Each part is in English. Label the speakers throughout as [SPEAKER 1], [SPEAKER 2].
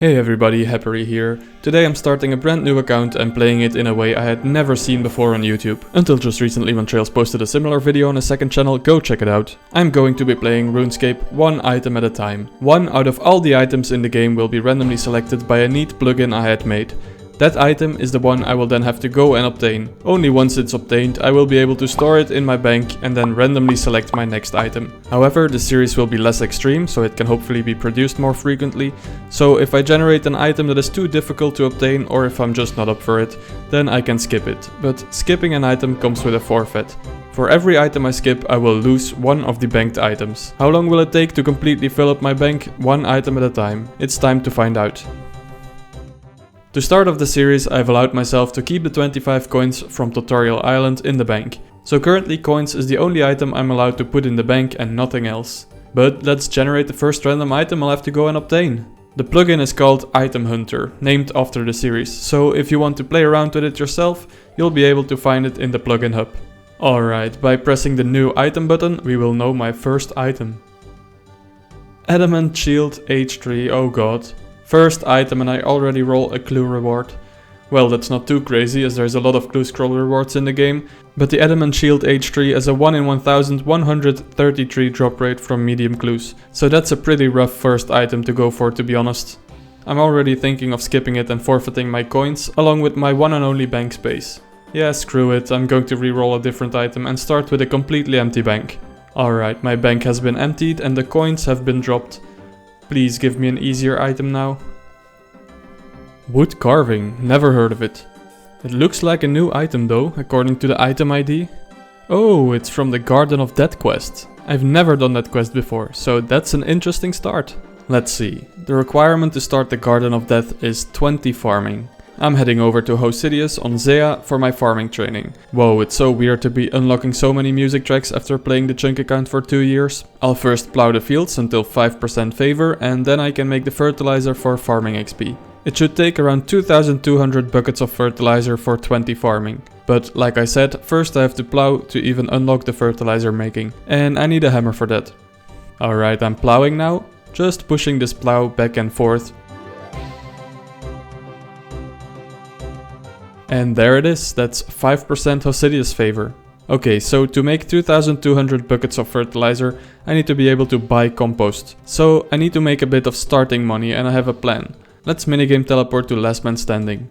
[SPEAKER 1] Hey everybody, Happery here. Today I'm starting a brand new account and playing it in a way I had never seen before on YouTube. Until just recently when Trails posted a similar video on his second channel, go check it out. I'm going to be playing Runescape one item at a time. One out of all the items in the game will be randomly selected by a neat plugin I had made. That item is the one I will then have to go and obtain. Only once it's obtained, I will be able to store it in my bank and then randomly select my next item. However, the series will be less extreme, so it can hopefully be produced more frequently. So if I generate an item that is too difficult to obtain, or if I'm just not up for it, then I can skip it. But skipping an item comes with a forfeit. For every item I skip, I will lose one of the banked items. How long will it take to completely fill up my bank? One item at a time. It's time to find out. To start off the series, I've allowed myself to keep the 25 coins from Tutorial Island in the bank. So currently coins is the only item I'm allowed to put in the bank and nothing else. But let's generate the first random item I'll have to go and obtain. The plugin is called Itemhunter, named after the series, so if you want to play around with it yourself, you'll be able to find it in the plugin hub. Alright, by pressing the new item button, we will know my first item. Adamant Shield H3, oh god. First item and I already roll a clue reward. Well, that's not too crazy as there's a lot of clue scroll rewards in the game, but the Adamant Shield H3 has a 1 in 1133 drop rate from medium clues, so that's a pretty rough first item to go for, to be honest. I'm already thinking of skipping it and forfeiting my coins, along with my one and only bank space. Yeah, screw it, I'm going to reroll a different item and start with a completely empty bank. Alright, my bank has been emptied and the coins have been dropped. Please give me an easier item now. Wood carving, never heard of it. It looks like a new item though, according to the item ID. Oh, it's from the Garden of Death quest. I've never done that quest before, so that's an interesting start. Let's see, the requirement to start the Garden of Death is 20 farming. I'm heading over to Hosidius on Zea for my farming training. Whoa, it's so weird to be unlocking so many music tracks after playing the chunk account for 2 years. I'll first plow the fields until 5% favor and then I can make the fertilizer for farming XP. It should take around 2200 buckets of fertilizer for 20 farming. But like I said, first I have to plow to even unlock the fertilizer making. And I need a hammer for that. Alright, I'm plowing now. Just pushing this plow back and forth. And there it is, that's 5% Hosidius favor. Okay, so to make 2200 buckets of fertilizer, I need to be able to buy compost. So I need to make a bit of starting money and I have a plan. Let's minigame teleport to Last Man Standing.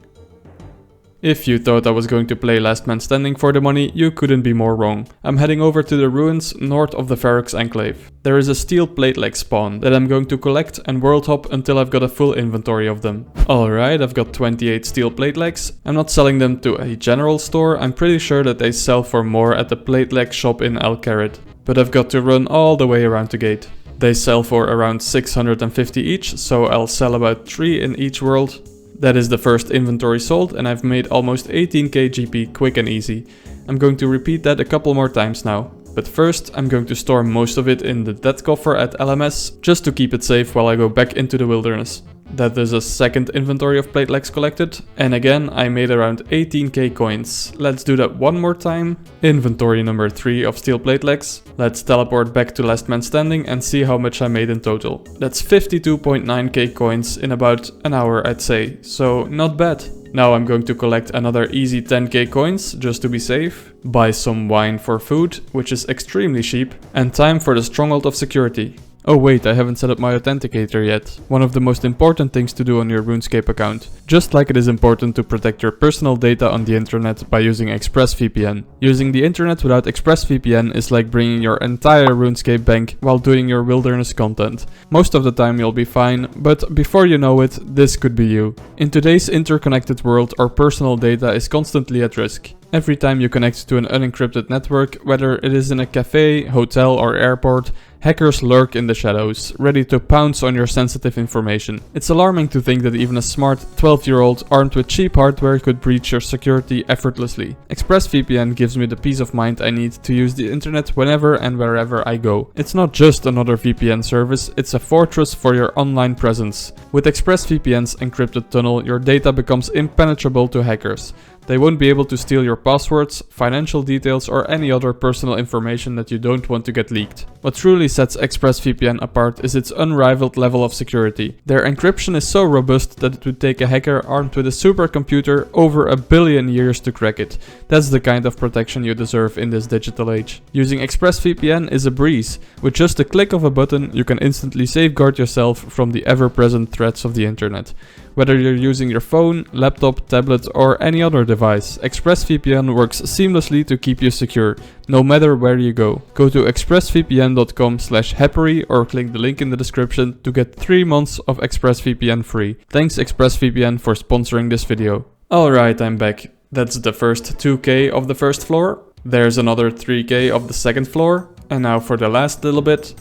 [SPEAKER 1] If you thought I was going to play Last Man Standing for the money, you couldn't be more wrong. I'm heading over to the ruins north of the Ferox Enclave. There is a steel plate leg spawn that I'm going to collect and world hop until I've got a full inventory of them. Alright, I've got 28 steel plate legs. I'm not selling them to a general store, I'm pretty sure that they sell for more at the plate leg shop in El Carrot. But I've got to run all the way around the gate. They sell for around 650 each, so I'll sell about 3 in each world. That is the first inventory sold and I've made almost 18k GP quick and easy. I'm going to repeat that a couple more times now. But first I'm going to store most of it in the death coffer at LMS, just to keep it safe while I go back into the wilderness. That is a second inventory of plate legs collected. And again, I made around 18k coins. Let's do that one more time. Inventory number 3 of steel plate legs. Let's teleport back to Last Man Standing and see how much I made in total. That's 52.9k coins in about an hour, I'd say. So not bad. Now I'm going to collect another easy 10k coins, just to be safe. Buy some wine for food, which is extremely cheap. And time for the Stronghold of Security. Oh wait, I haven't set up my authenticator yet. One of the most important things to do on your Runescape account. Just like it is important to protect your personal data on the internet by using ExpressVPN. Using the internet without ExpressVPN is like bringing your entire Runescape bank while doing your wilderness content. Most of the time you'll be fine, but before you know it, this could be you. In today's interconnected world, our personal data is constantly at risk. Every time you connect to an unencrypted network, whether it is in a cafe, hotel or airport, hackers lurk in the shadows, ready to pounce on your sensitive information. It's alarming to think that even a smart 12-year-old armed with cheap hardware could breach your security effortlessly. ExpressVPN gives me the peace of mind I need to use the internet whenever and wherever I go. It's not just another VPN service, it's a fortress for your online presence. With ExpressVPN's encrypted tunnel, your data becomes impenetrable to hackers. They won't be able to steal your passwords, financial details or any other personal information that you don't want to get leaked. What truly sets ExpressVPN apart is its unrivaled level of security. Their encryption is so robust that it would take a hacker armed with a supercomputer over 1 billion years to crack it. That's the kind of protection you deserve in this digital age. Using ExpressVPN is a breeze. With just a click of a button, you can instantly safeguard yourself from the ever-present threats of the internet. Whether you're using your phone, laptop, tablet or any other device, ExpressVPN works seamlessly to keep you secure, no matter where you go. Go to expressvpn.com/happery or click the link in the description to get 3 months of ExpressVPN free. Thanks ExpressVPN for sponsoring this video. Alright, I'm back. That's the first 2k of the first floor. There's another 3k of the second floor. And now for the last little bit.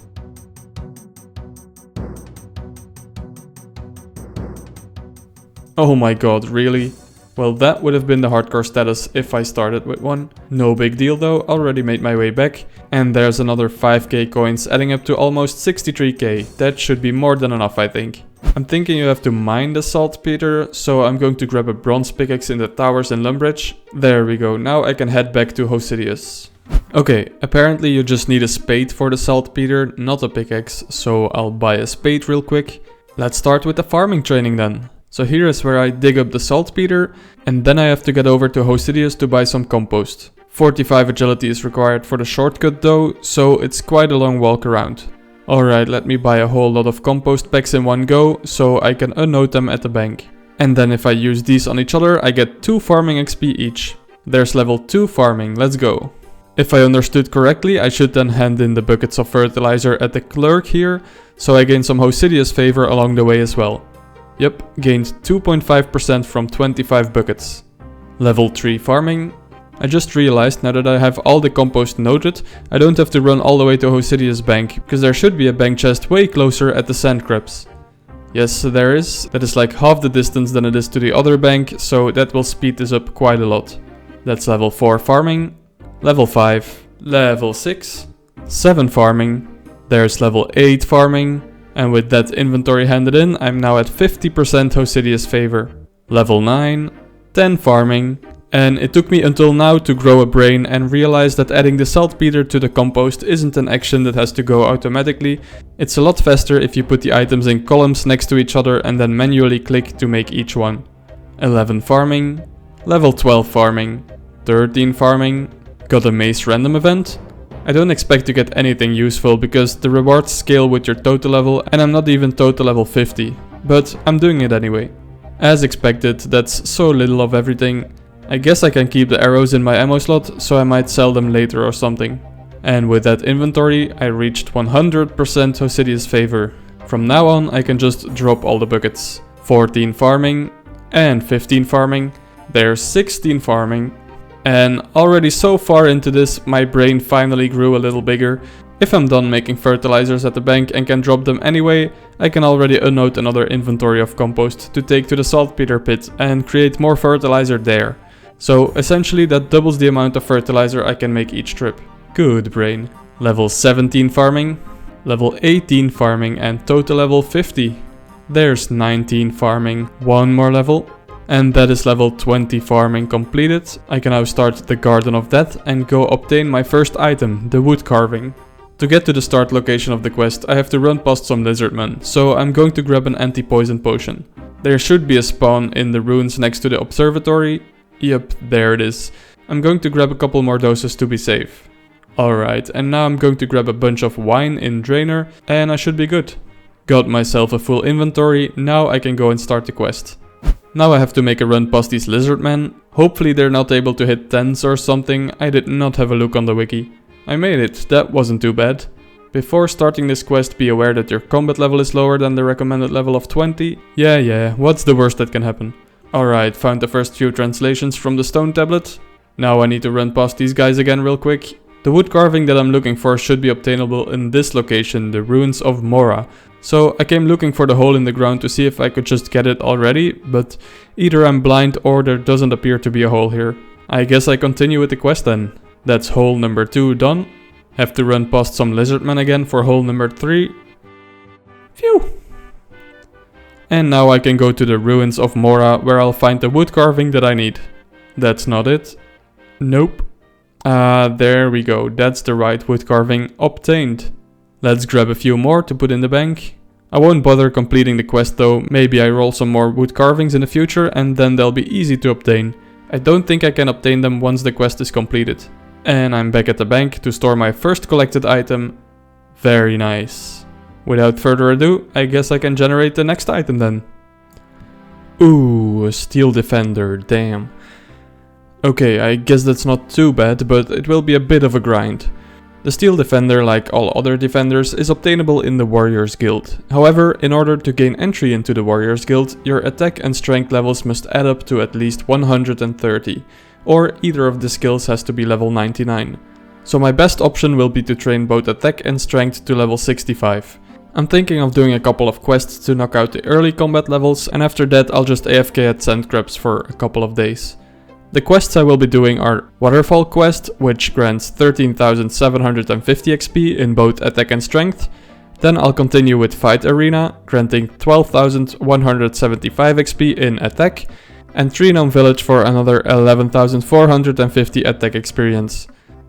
[SPEAKER 1] Oh my god, really? Well, that would have been the hardcore status if I started with one. No big deal though, already made my way back. And there's another 5k coins adding up to almost 63k. That should be more than enough, I think. I'm thinking you have to mine the saltpeter, so I'm going to grab a bronze pickaxe in the towers in Lumbridge. There we go, now I can head back to Hosidius. Okay, apparently you just need a spade for the saltpeter, not a pickaxe, so I'll buy a spade real quick. Let's start with the farming training then. So here is where I dig up the saltpeter, and then I have to get over to Hosidius to buy some compost. 45 agility is required for the shortcut though, so it's quite a long walk around. Alright, let me buy a whole lot of compost packs in one go, so I can unload them at the bank. And then if I use these on each other, I get 2 farming XP each. There's level 2 farming, let's go. If I understood correctly, I should then hand in the buckets of fertilizer at the clerk here, so I gain some Hosidius favor along the way as well. Yep, gained 2.5% from 25 buckets. Level 3 farming. I just realized now that I have all the compost noted, I don't have to run all the way to Hosidius bank, because there should be a bank chest way closer at the sand crabs. Yes, there is. That is like half the distance than it is to the other bank, so that will speed this up quite a lot. That's level 4 farming. Level 5. Level 6. 7 farming. There's level 8 farming. And with that inventory handed in, I'm now at 50% Hosidius favor. Level 9, 10 farming. And it took me until now to grow a brain and realize that adding the saltpeter to the compost isn't an action that has to go automatically. It's a lot faster if you put the items in columns next to each other and then manually click to make each one. 11 farming. Level 12 farming. 13 farming. Got a mace random event. I don't expect to get anything useful because the rewards scale with your total level and I'm not even total level 50, but I'm doing it anyway. As expected, that's so little of everything. I guess I can keep the arrows in my ammo slot, so I might sell them later or something. And with that inventory, I reached 100% Hosidius favor. From now on, I can just drop all the buckets. 14 farming and 15 farming. There's 16 farming. And already so far into this, my brain finally grew a little bigger. If I'm done making fertilizers at the bank and can drop them anyway, I can already unload another inventory of compost to take to the saltpeter pit and create more fertilizer there. So essentially that doubles the amount of fertilizer I can make each trip. Good brain. Level 17 farming, level 18 farming and total level 50. There's 19 farming, one more level. And that is level 20 farming completed. I can now start the Garden of Death and go obtain my first item, the wood carving. To get to the start location of the quest, I have to run past some lizardmen, so I'm going to grab an anti-poison potion. There should be a spawn in the ruins next to the observatory. Yep, there it is. I'm going to grab a couple more doses to be safe. Alright, and now I'm going to grab a bunch of wine in Drainer, and I should be good. Got myself a full inventory, now I can go and start the quest. Now I have to make a run past these lizardmen. Hopefully they're not able to hit 10s or something, I did not have a look on the wiki. I made it, that wasn't too bad. Before starting this quest, be aware that your combat level is lower than the recommended level of 20. Yeah, what's the worst that can happen? Alright, found the first few translations from the stone tablet. Now I need to run past these guys again real quick. The wood carving that I'm looking for should be obtainable in this location, the ruins of Mora. So I came looking for the hole in the ground to see if I could just get it already, but either I'm blind or there doesn't appear to be a hole here. I guess I continue with the quest then. That's hole number 2 done. Have to run past some lizardmen again for hole number 3. Phew! And now I can go to the ruins of Mora where I'll find the wood carving that I need. That's not it. Nope. There we go, that's the right wood carving obtained. Let's grab a few more to put in the bank. I won't bother completing the quest though, maybe I roll some more wood carvings in the future and then they'll be easy to obtain. I don't think I can obtain them once the quest is completed. And I'm back at the bank to store my first collected item. Very nice. Without further ado, I guess I can generate the next item then. Ooh, a steel defender, damn. Okay, I guess that's not too bad, but it will be a bit of a grind. The steel defender, like all other defenders, is obtainable in the Warriors Guild. However, in order to gain entry into the Warriors Guild, your attack and strength levels must add up to at least 130, or either of the skills has to be level 99. So my best option will be to train both attack and strength to level 65. I'm thinking of doing a couple of quests to knock out the early combat levels, and after that I'll just AFK at sand crabs for a couple of days. The quests I will be doing are Waterfall Quest, which grants 13,750 XP in both attack and strength. Then I'll continue with Fight Arena, granting 12,175 XP in attack, and Xtreme Village for another 11,450 attack experience.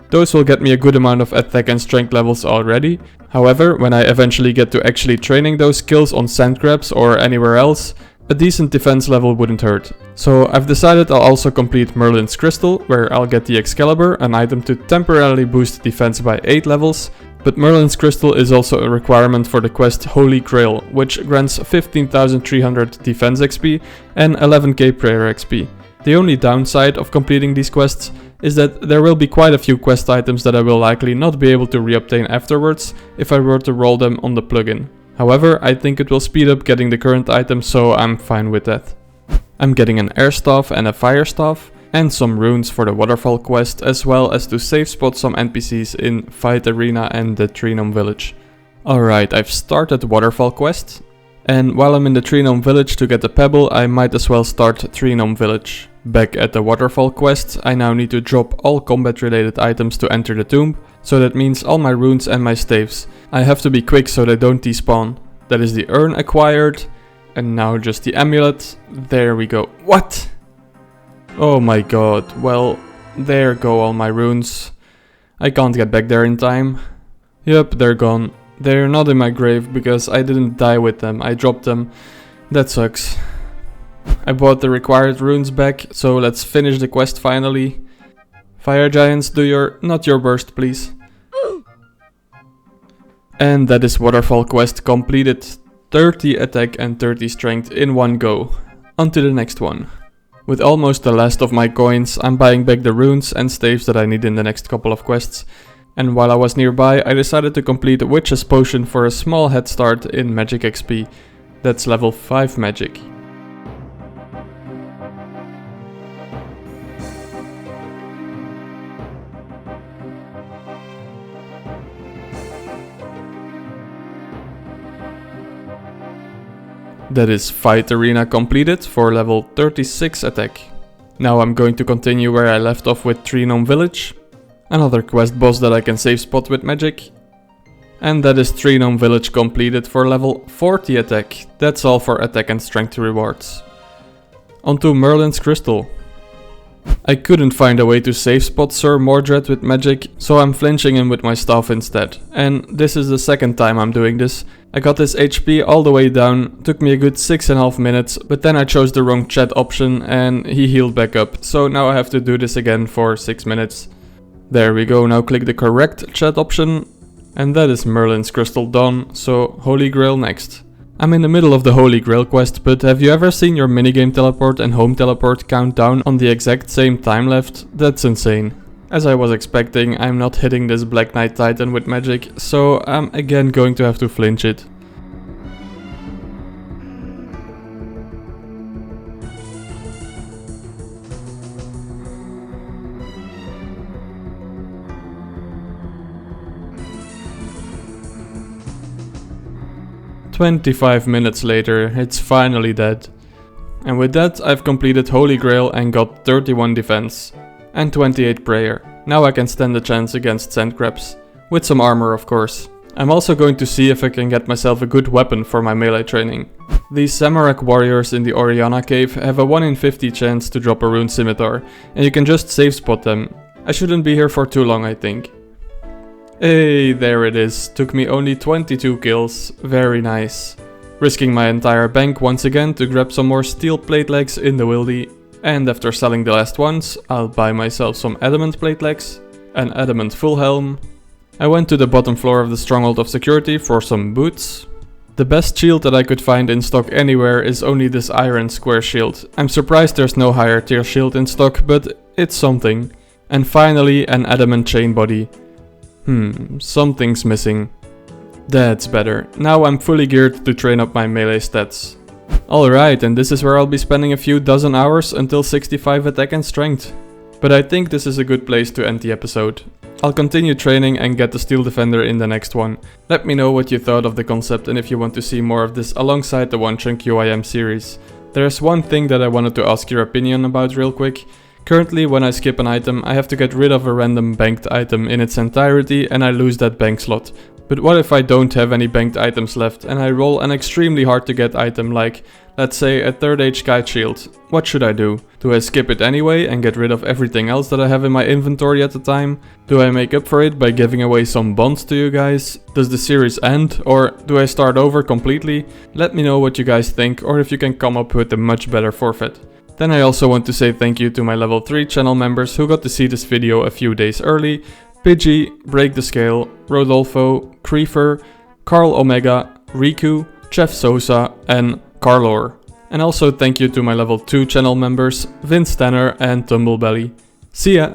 [SPEAKER 1] Those will get me a good amount of attack and strength levels already. However, when I eventually get to actually training those skills on sand crabs or anywhere else, a decent defense level wouldn't hurt. So I've decided I'll also complete Merlin's Crystal, where I'll get the Excalibur, an item to temporarily boost defense by 8 levels. But Merlin's Crystal is also a requirement for the quest Holy Grail, which grants 15,300 defense XP and 11k prayer XP. The only downside of completing these quests is that there will be quite a few quest items that I will likely not be able to reobtain afterwards if I were to roll them on the plugin. However, I think it will speed up getting the current items, so I'm fine with that. I'm getting an air staff and a fire staff, and some runes for the waterfall quest, as well as to safe spot some NPCs in Fight Arena and the Xtreme Village. Alright, I've started the waterfall quest, and while I'm in the Xtreme Village to get the pebble, I might as well start Xtreme Village. Back at the waterfall quest, I now need to drop all combat related items to enter the tomb, so that means all my runes and my staves. I have to be quick so they don't despawn. That is the urn acquired, and now just the amulet. There we go. What? Oh my god, well, there go all my runes. I can't get back there in time. Yep, they're gone. They're not in my grave because I didn't die with them, I dropped them. That sucks. I bought the required runes back, so let's finish the quest finally. Fire giants, do not your burst please. And that is waterfall quest completed. 30 attack and 30 strength in one go. On to the next one. With almost the last of my coins, I'm buying back the runes and staves that I need in the next couple of quests. And while I was nearby, I decided to complete a Witch's Potion for a small head start in Magic XP. That's level 5 magic. That is Fight Arena completed for level 36 attack. Now I'm going to continue where I left off with Xtreme Village. Another quest boss that I can safe spot with magic. And that is Xtreme Village completed for level 40 attack. That's all for attack and strength rewards. On to Merlin's Crystal. I couldn't find a way to safe spot Sir Mordred with magic, so I'm flinching him with my staff instead. And this is the second time I'm doing this. I got his HP all the way down, took me a good 6.5 minutes, but then I chose the wrong chat option and he healed back up. So now I have to do this again for 6 minutes. There we go, now click the correct chat option. And that is Merlin's Crystal done, so Holy Grail next. I'm in the middle of the Holy Grail quest, but have you ever seen your minigame teleport and home teleport count down on the exact same time left? That's insane. As I was expecting, I'm not hitting this Black Knight Titan with magic, so I'm again going to have to flinch it. "25 minutes later, it's finally dead. And with that, I've completed Holy Grail and got 31 defense. And 28 prayer. Now I can stand a chance against sand crabs. With some armor of course. I'm also going to see if I can get myself a good weapon for my melee training. These Zamorak warriors in the Oriana cave have a 1 in 50 chance to drop a rune scimitar, and you can just safe spot them. I shouldn't be here for too long I think. Hey, there it is. Took me only 22 kills. Very nice. Risking my entire bank once again to grab some more steel plate legs in the wildy. And after selling the last ones, I'll buy myself some adamant plate legs, an adamant full helm. I went to the bottom floor of the Stronghold of Security for some boots. The best shield that I could find in stock anywhere is only this iron square shield. I'm surprised there's no higher tier shield in stock, but it's something. And finally an adamant chain body. Something's missing. That's better. Now I'm fully geared to train up my melee stats. Alright, and this is where I'll be spending a few dozen hours until 65 attack and strength. But I think this is a good place to end the episode. I'll continue training and get the Steel Defender in the next one. Let me know what you thought of the concept and if you want to see more of this alongside the onechunk UIM series. There's one thing that I wanted to ask your opinion about real quick. Currently, when I skip an item, I have to get rid of a random banked item in its entirety and I lose that bank slot. But what if I don't have any banked items left and I roll an extremely hard to get item like, let's say, a 3rd age kite shield? What should I do? Do I skip it anyway and get rid of everything else that I have in my inventory at the time? Do I make up for it by giving away some bonds to you guys? Does the series end, or do I start over completely? Let me know what you guys think, or if you can come up with a much better forfeit. Then I also want to say thank you to my level 3 channel members who got to see this video a few days early. Pidgey, Break the Scale, Rodolfo, Creefer, Carl Omega, Riku, Chef Sosa and Carlor. And also thank you to my level 2 channel members Vince Tanner and Tumblebelly. See ya!